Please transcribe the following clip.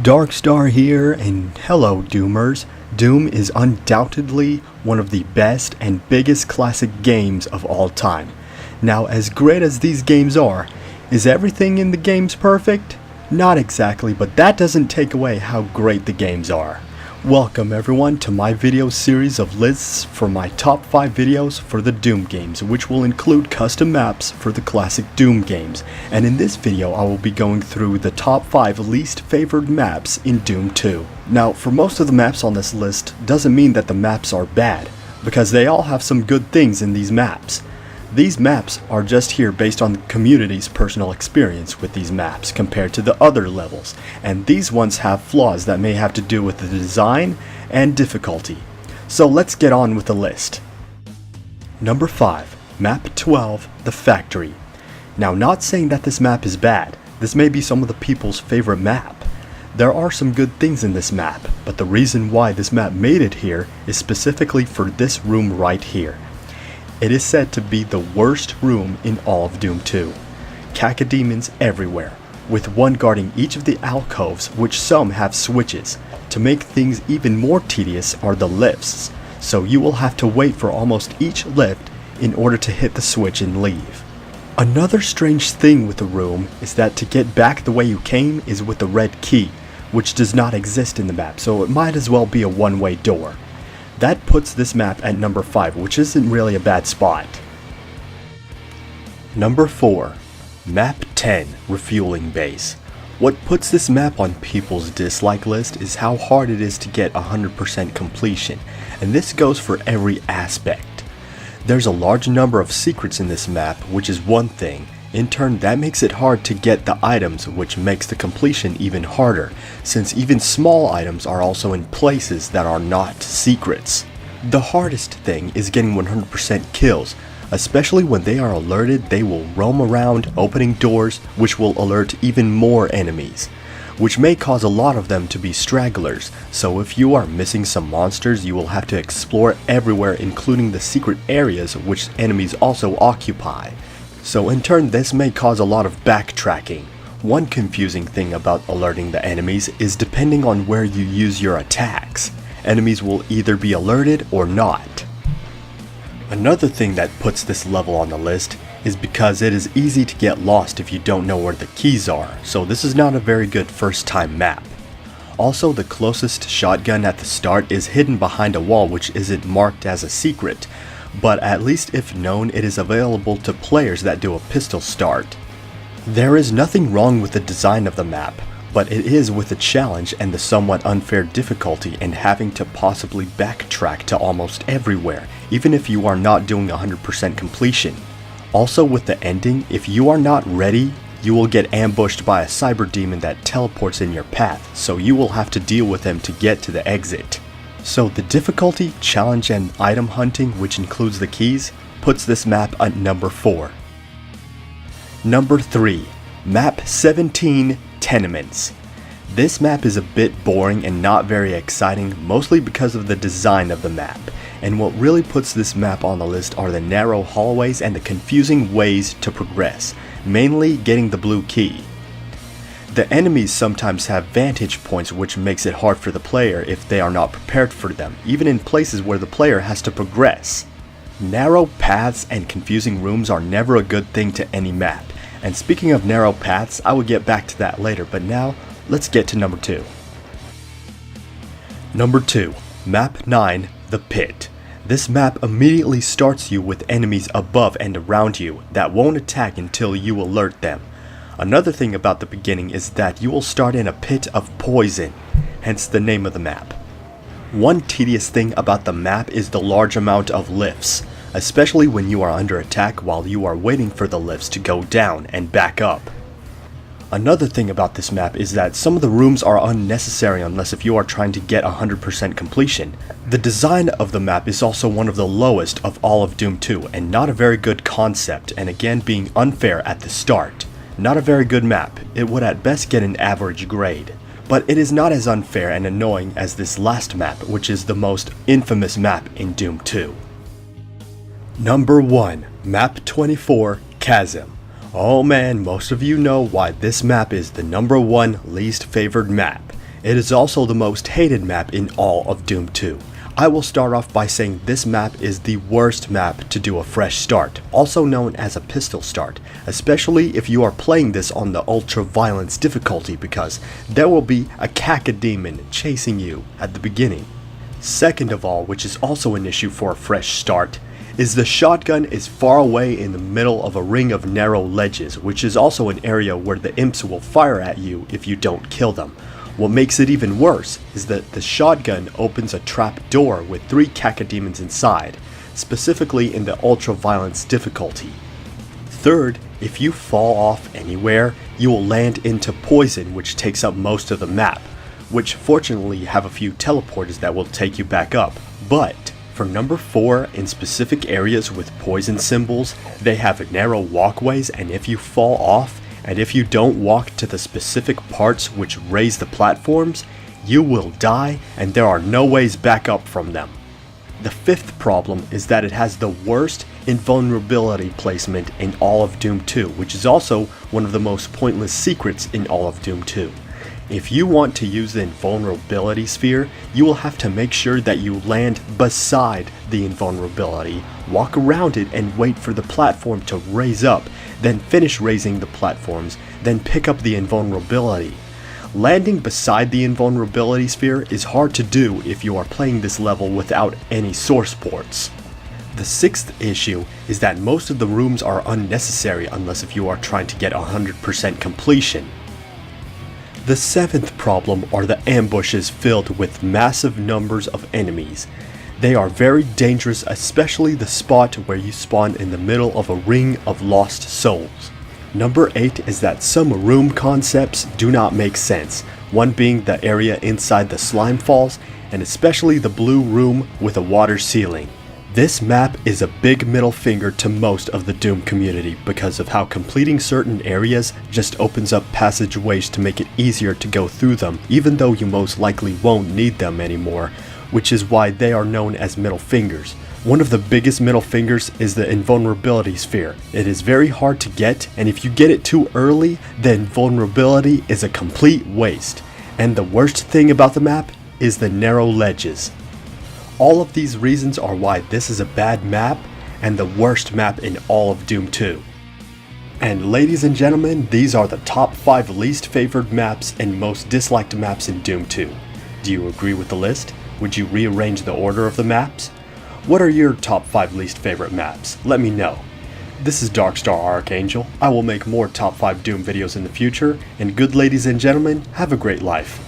Darkstar here, and hello Doomers. Doom is undoubtedly one of the best and biggest classic games of all time. Now, as great as these games are, is everything in the games perfect? Not exactly, but that doesn't take away how great the games are. Welcome everyone to my video series of lists for my top 5 videos for the Doom games, which will include custom maps for the classic Doom games. And in this video I will be going through the top 5 least favored maps in Doom 2. Now, for most of the maps on this list doesn't mean that the maps are bad, because they all have some good things in these maps. These maps are just here based on the community's personal experience with these maps compared to the other levels, and these ones have flaws that may have to do with the design and difficulty. So let's get on with the list. Number 5. Map 12, The Factory. Now, not saying that this map is bad, this may be some of the people's favorite map. There are some good things in this map, but the reason why this map made it here is specifically for this room right here. It is said to be the worst room in all of Doom 2. Cacodemons everywhere, with one guarding each of the alcoves, which some have switches. To make things even more tedious are the lifts, so you will have to wait for almost each lift in order to hit the switch and leave. Another strange thing with the room is that to get back the way you came is with the red key, which does not exist in the map, so it might as well be a one-way door. That puts this map at number 5, which isn't really a bad spot. Number 4. Map 10, Refueling Base. What puts this map on people's dislike list is how hard it is to get 100% completion, and this goes for every aspect. There's a large number of secrets in this map, which is one thing. In turn, that makes it hard to get the items, which makes the completion even harder, since even small items are also in places that are not secrets. The hardest thing is getting 100% kills, especially when they are alerted. They will roam around opening doors, which will alert even more enemies, which may cause a lot of them to be stragglers. So if you are missing some monsters, you will have to explore everywhere, including the secret areas which enemies also occupy. So in turn, this may cause a lot of backtracking. One confusing thing about alerting the enemies is depending on where you use your attacks. Enemies will either be alerted or not. Another thing that puts this level on the list is because it is easy to get lost if you don't know where the keys are, so this is not a very good first time map. Also, the closest shotgun at the start is hidden behind a wall which isn't marked as a secret, but at least if known, it is available to players that do a pistol start. There is nothing wrong with the design of the map, but it is with the challenge and the somewhat unfair difficulty and having to possibly backtrack to almost everywhere, even if you are not doing 100% completion. Also with the ending, if you are not ready, you will get ambushed by a cyber demon that teleports in your path, so you will have to deal with them to get to the exit. So the difficulty, challenge, and item hunting, which includes the keys, puts this map at number 4. Number 3. Map 17, Tenements. This map is a bit boring and not very exciting, mostly because of the design of the map. And what really puts this map on the list are the narrow hallways and the confusing ways to progress, mainly getting the blue key. The enemies sometimes have vantage points, which makes it hard for the player if they are not prepared for them, even in places where the player has to progress. Narrow paths and confusing rooms are never a good thing to any map, and speaking of narrow paths, I will get back to that later, but now, let's get to number 2. Number 2. Map 9, The Pit. This map immediately starts you with enemies above and around you that won't attack until you alert them. Another thing about the beginning is that you will start in a pit of poison, hence the name of the map. One tedious thing about the map is the large amount of lifts, especially when you are under attack while you are waiting for the lifts to go down and back up. Another thing about this map is that some of the rooms are unnecessary unless if you are trying to get 100% completion. The design of the map is also one of the lowest of all of Doom 2 and not a very good concept, and again being unfair at the start. Not a very good map. It would at best get an average grade. But it is not as unfair and annoying as this last map, which is the most infamous map in Doom 2. Number 1. Map 24, Chasm. Oh man, most of you know why this map is the number 1 least favored map. It is also the most hated map in all of Doom 2. I will start off by saying this map is the worst map to do a fresh start, also known as a pistol start, especially if you are playing this on the ultra violence difficulty, because there will be a cacodemon chasing you at the beginning. Second of all, which is also an issue for a fresh start, is the shotgun is far away in the middle of a ring of narrow ledges, which is also an area where the imps will fire at you if you don't kill them. What makes it even worse is that the shotgun opens a trap door with 3 cacodemons inside, specifically in the ultra violence difficulty. Third, if you fall off anywhere, you will land into poison, which takes up most of the map, which fortunately have a few teleporters that will take you back up. But for number 4, in specific areas with poison symbols, they have narrow walkways, and if you fall off, and if you don't walk to the specific parts which raise the platforms, you will die and there are no ways back up from them. The fifth problem is that it has the worst invulnerability placement in all of Doom 2, which is also one of the most pointless secrets in all of Doom 2. If you want to use the invulnerability sphere, you will have to make sure that you land beside the invulnerability, walk around it and wait for the platform to raise up, then finish raising the platforms, then pick up the invulnerability. Landing beside the invulnerability sphere is hard to do if you are playing this level without any source ports. The sixth issue is that most of the rooms are unnecessary unless if you are trying to get 100% completion. The seventh problem are the ambushes filled with massive numbers of enemies. They are very dangerous, especially the spot where you spawn in the middle of a ring of lost souls. Number 8 is that some room concepts do not make sense, one being the area inside the slime falls, and especially the blue room with a water ceiling. This map is a big middle finger to most of the Doom community because of how completing certain areas just opens up passageways to make it easier to go through them, even though you most likely won't need them anymore, which is why they are known as middle fingers. One of the biggest middle fingers is the invulnerability sphere. It is very hard to get, and if you get it too early, the invulnerability is a complete waste. And the worst thing about the map is the narrow ledges. All of these reasons are why this is a bad map and the worst map in all of Doom 2. And ladies and gentlemen, these are the top 5 least favored maps and most disliked maps in Doom 2. Do you agree with the list? Would you rearrange the order of the maps? What are your top 5 least favorite maps? Let me know. This is Darkstar Archangel. I will make more top 5 Doom videos in the future, and good ladies and gentlemen, have a great life.